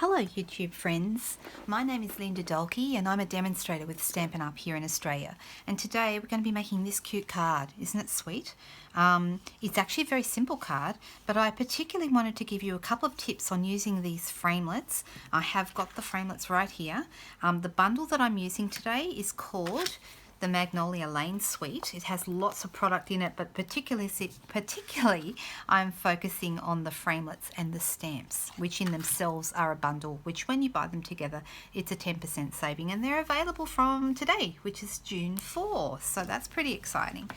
Hello YouTube friends, my name is Linda Dolke and I'm a demonstrator with Stampin' Up here in Australia, and today we're going to be making this cute card. Isn't it sweet? It's actually a very simple card, but I particularly wanted to give you a couple of tips on using these framelits. I have got the framelits right here. The bundle that I'm using today is called the Magnolia Lane Suite. It has lots of product in it, but particularly I'm focusing on the framelits and the stamps, which in themselves are a bundle, which when you buy them together, it's a 10% saving, and they're available from today, which is June 4. So that's pretty exciting.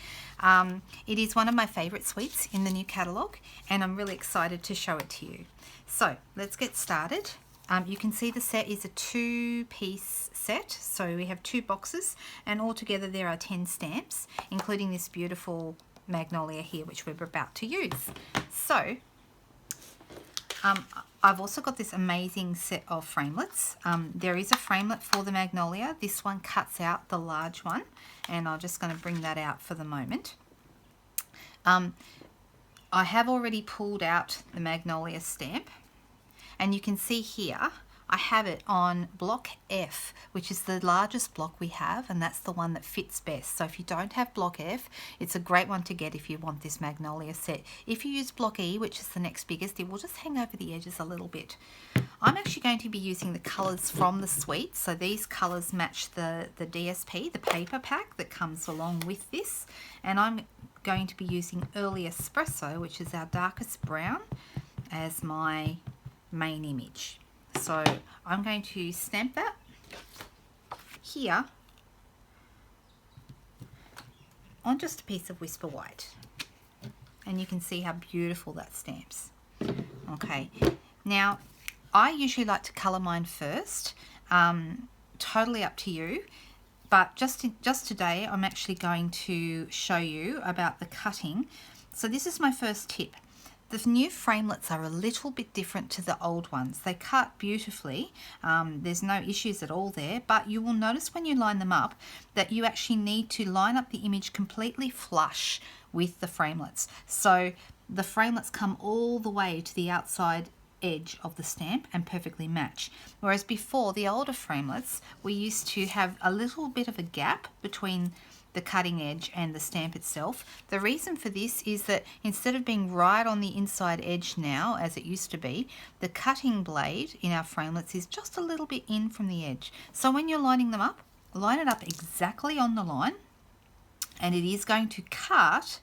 It is one of my favorite suites in the new catalogue, and I'm really excited to show it to you. So let's get started. You can see the set is a 2-piece set, so we have 2 boxes, and altogether there are 10 stamps, including this beautiful magnolia here, which we're about to use. So I've also got this amazing set of framelits. There is a framelit for the magnolia. This one cuts out the large one, and I'm just going to bring that out for the moment. I have already pulled out the magnolia stamp, and you can see here I have it on block F, which is the largest block we have, and that's the one that fits best. So if you don't have block F, it's a great one to get if you want this magnolia set. If you use block E, which is the next biggest, it will just hang over the edges a little bit. I'm actually going to be using the colours from the suite, so these colours match the DSP, the paper pack that comes along with this, and I'm going to be using Early Espresso, which is our darkest brown, as my main image. So I'm going to stamp that here on just a piece of Whisper White, and you can see how beautiful that stamps. Okay, now I usually like to colour mine first, totally up to you, but just today I'm actually going to show you about the cutting. So this is my first tip. The new framelits are a little bit different to the old ones. They cut beautifully. There's no issues at all there, but you will notice when you line them up that you actually need to line up the image completely flush with the framelits. So the framelits come all the way to the outside edge of the stamp and perfectly match. Whereas before, the older framelits, we used to have a little bit of a gap between the cutting edge and the stamp itself. The reason for this is that instead of being right on the inside edge now, as it used to be, the cutting blade in our framelits is just a little bit in from the edge. So when you're lining them up, line it up exactly on the line, and it is going to cut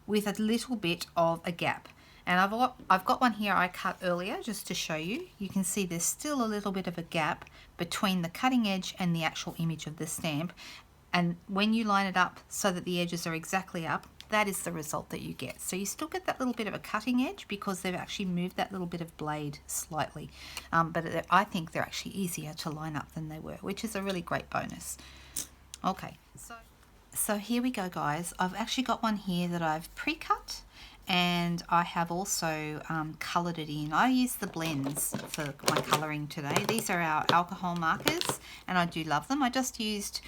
with a little bit of a gap. And I've got one here I cut earlier just to show you. You can see there's still a little bit of a gap between the cutting edge and the actual image of the stamp. And when you line it up so that the edges are exactly up, that is the result that you get. So you still get that little bit of a cutting edge because they've actually moved that little bit of blade slightly. But I think they're actually easier to line up than they were, which is a really great bonus. Okay, so here we go, guys. I've actually got one here that I've pre-cut, and I have also coloured it in. I use the blends for my colouring today. These are our alcohol markers, and I do love them. I just used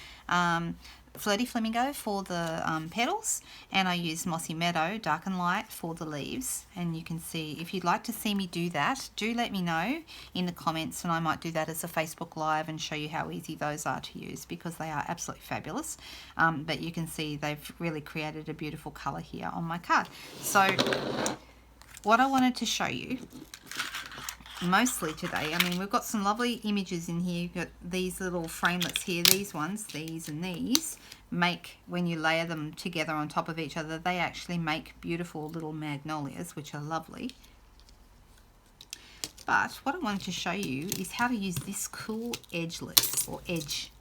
Flirty Flamingo for the petals, and I used Mossy Meadow Dark and Light for the leaves. And you can see, if you'd like to see me do that, do let me know in the comments, and I might do that as a Facebook Live and show you how easy those are to use, because they are absolutely fabulous. But you can see they've really created a beautiful colour here on my card. So what I wanted to show you mostly today, I mean, we've got some lovely images in here. You've got these little framelits here, these ones, these and these, make, when you layer them together on top of each other, they actually make beautiful little magnolias, which are lovely. But what I wanted to show you is how to use this cool edgeless or edge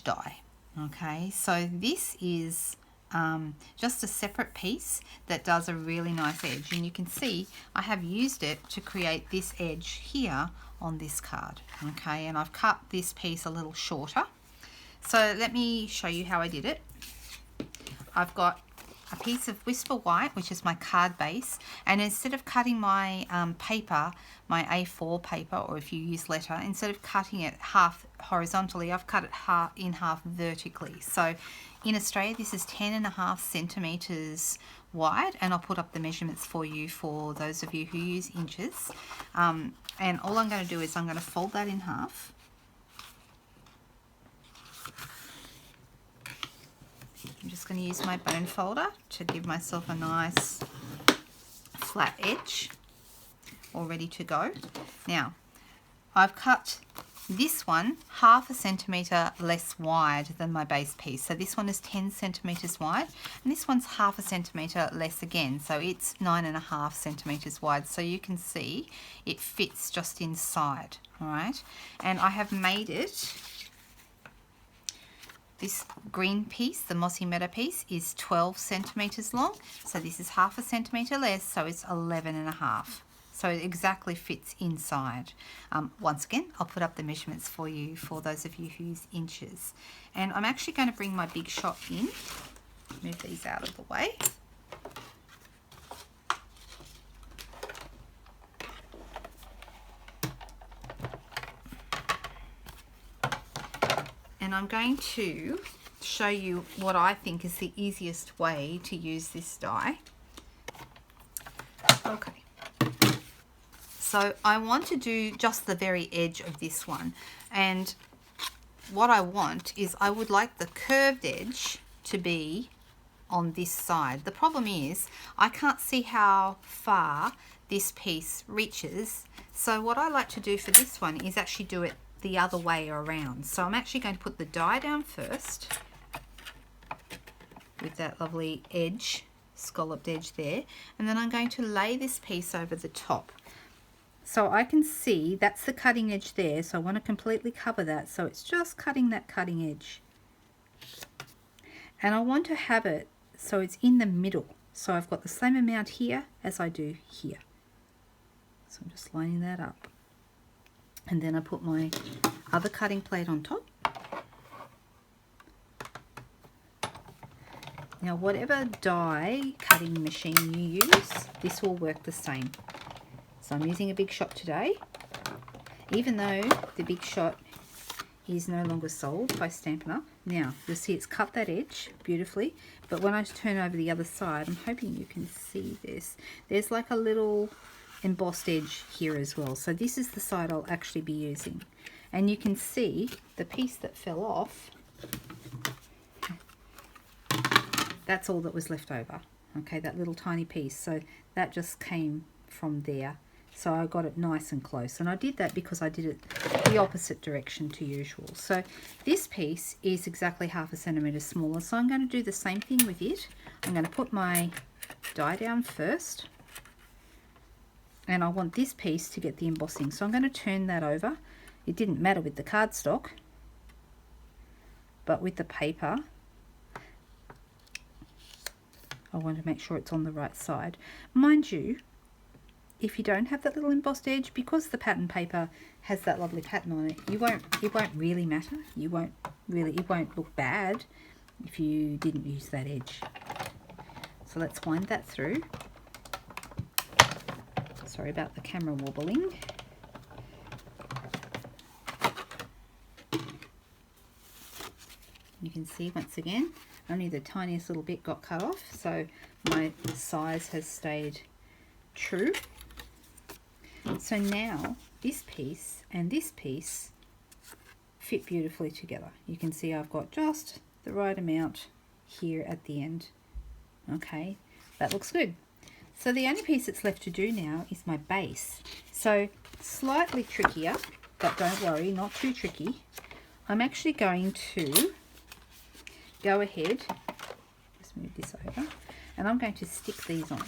die. Okay, so this is just a separate piece that does a really nice edge, and you can see I have used it to create this edge here on this card. Okay, and I've cut this piece a little shorter. So let me show you how I did it. I've got a piece of Whisper White, which is my card base, and instead of cutting my paper, my A4 paper, or if you use letter, instead of cutting it half horizontally, I've cut it in half vertically. So in Australia, this is 10.5 centimeters wide, and I'll put up the measurements for you for those of you who use inches. And all I'm going to do is I'm going to fold that in half. I'm just going to use my bone folder to give myself a nice flat edge, all ready to go. Now, I've cut this one 1/2 centimetre less wide than my base piece. So this one is 10 centimetres wide, and this one's 1/2 centimetre less again. So it's 9.5 centimetres wide. So you can see it fits just inside, all right? And I have made it, this green piece, the Mossy Meadow piece, is 12 centimetres long. So this is 1/2 centimetre less, so it's 11.5. So it exactly fits inside. Once again, I'll put up the measurements for you for those of you who use inches. And I'm actually going to bring my big shot in. Move these out of the way. And I'm going to show you what I think is the easiest way to use this die. Okay. So I want to do just the very edge of this one, and what I want is I would like the curved edge to be on this side. The problem is I can't see how far this piece reaches, so what I like to do for this one is actually do it the other way around. So I'm actually going to put the die down first with that lovely edge, scalloped edge there, and then I'm going to lay this piece over the top. So I can see that's the cutting edge there, so I want to completely cover that, so it's just cutting that cutting edge. And I want to have it so it's in the middle, so I've got the same amount here as I do here. So I'm just lining that up. And then I put my other cutting plate on top. Now whatever die cutting machine you use, this will work the same. So I'm using a Big Shot today, even though the Big Shot is no longer sold by Stampin' Up. Now, you'll see it's cut that edge beautifully, but when I turn over the other side, I'm hoping you can see this. There's like a little embossed edge here as well. So this is the side I'll actually be using. And you can see the piece that fell off, that's all that was left over. Okay, that little tiny piece. So that just came from there. So I got it nice and close, and I did that because I did it the opposite direction to usual. So this piece is exactly 1/2 centimetre smaller, so I'm going to do the same thing with it. I'm going to put my die down first, and I want this piece to get the embossing, so I'm going to turn that over. It didn't matter with the cardstock, but with the paper I want to make sure it's on the right side. Mind you, if you don't have that little embossed edge, because the pattern paper has that lovely pattern on it, it won't really matter. It won't look bad if you didn't use that edge. So let's wind that through. Sorry about the camera wobbling. You can see once again, only the tiniest little bit got cut off, so my size has stayed true. So now this piece and this piece fit beautifully together. You can see I've got just the right amount here at the end. Okay, that looks good. So the only piece that's left to do now is my base. So slightly trickier, but don't worry, not too tricky. I'm actually going to go ahead, just move this over, and I'm going to stick these on.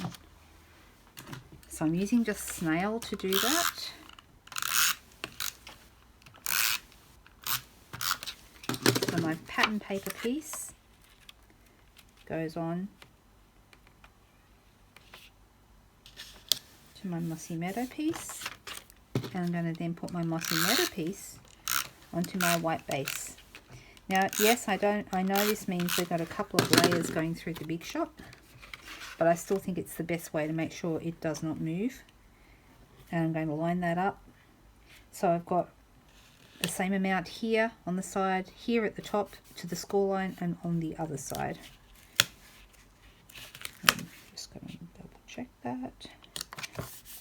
So I'm using just snail to do that. So my pattern paper piece goes on to my Mossy Meadow piece, and I'm going to then put my Mossy Meadow piece onto my white base. Now, yes, I know this means we've got a couple of layers going through the Big Shot, but I still think it's the best way to make sure it does not move. And I'm going to line that up. So I've got the same amount here on the side, here at the top to the score line, and on the other side. I'm just that.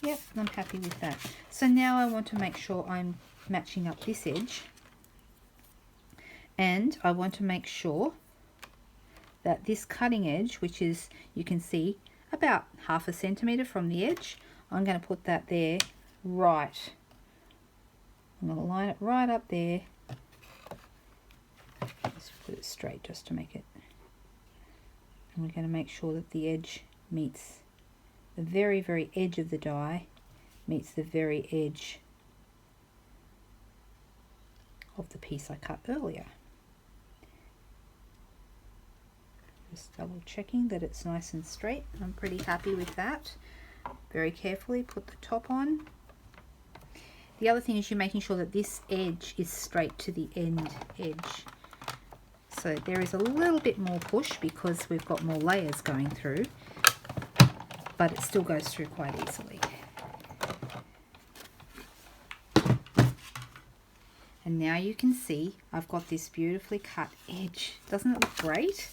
Yep, I'm happy with that. So now I want to make sure I'm matching up this edge, and I want to make sure that this cutting edge, which is, you can see, about 1/2 centimetre from the edge, I'm going to put that there right. I'm going to line it right up there. Let's put it straight just to make it. And we're going to make sure that the edge meets the very, very edge of the die, meets the very edge of the piece I cut earlier. Just double checking that it's nice and straight. I'm pretty happy with that. Very carefully put the top on. The other thing is you're making sure that this edge is straight to the end edge. So there is a little bit more push because we've got more layers going through, but it still goes through quite easily. And now you can see I've got this beautifully cut edge. Doesn't it look great?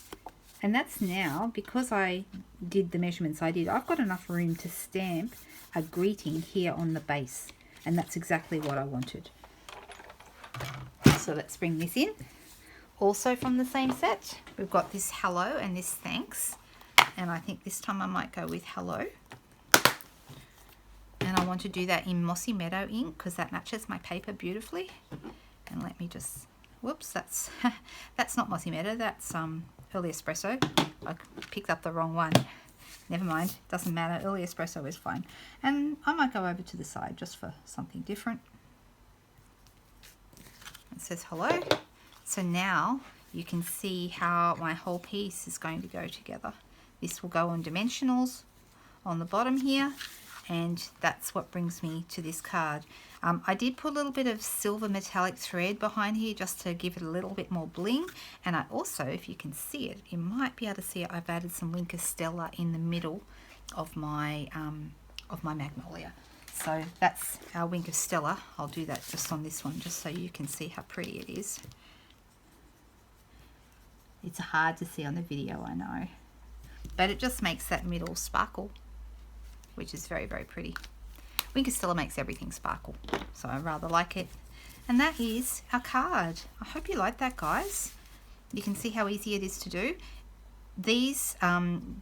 And that's now, because I did the measurements I did, I've got enough room to stamp a greeting here on the base. And that's exactly what I wanted. So let's bring this in. Also from the same set, we've got this hello and this thanks. And I think this time I might go with hello. And I want to do that in Mossy Meadow ink because that matches my paper beautifully. And let me just, whoops, that's not Mossy Meadow, that's Early Espresso. I picked up the wrong one. Never mind, doesn't matter, Early Espresso is fine. And I might go over to the side just for something different. It says hello. So now you can see how my whole piece is going to go together. This will go on dimensionals on the bottom here, and that's what brings me to this card. I did put a little bit of silver metallic thread behind here just to give it a little bit more bling, and I also, if you can see it, you might be able to see it, I've added some Winker Stella in the middle of my Magnolia. So that's our Winker Stella. I'll do that just on this one just so you can see how pretty it is. It's hard to see on the video, I know, but it just makes that middle sparkle, which is very, very pretty. Winker Stella makes everything sparkle, so I rather like it. And that is our card. I hope you like that, guys. You can see how easy it is to do. These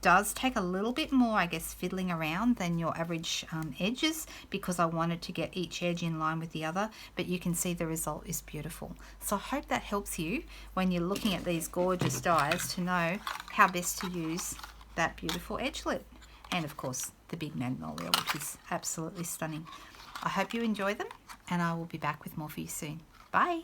does take a little bit more, I guess, fiddling around than your average edges, because I wanted to get each edge in line with the other, but you can see the result is beautiful. So I hope that helps you when you're looking at these gorgeous dies to know how best to use that beautiful edgelet. And of course, the big Magnolia, which is absolutely stunning. I hope you enjoy them, and I will be back with more for you soon. Bye.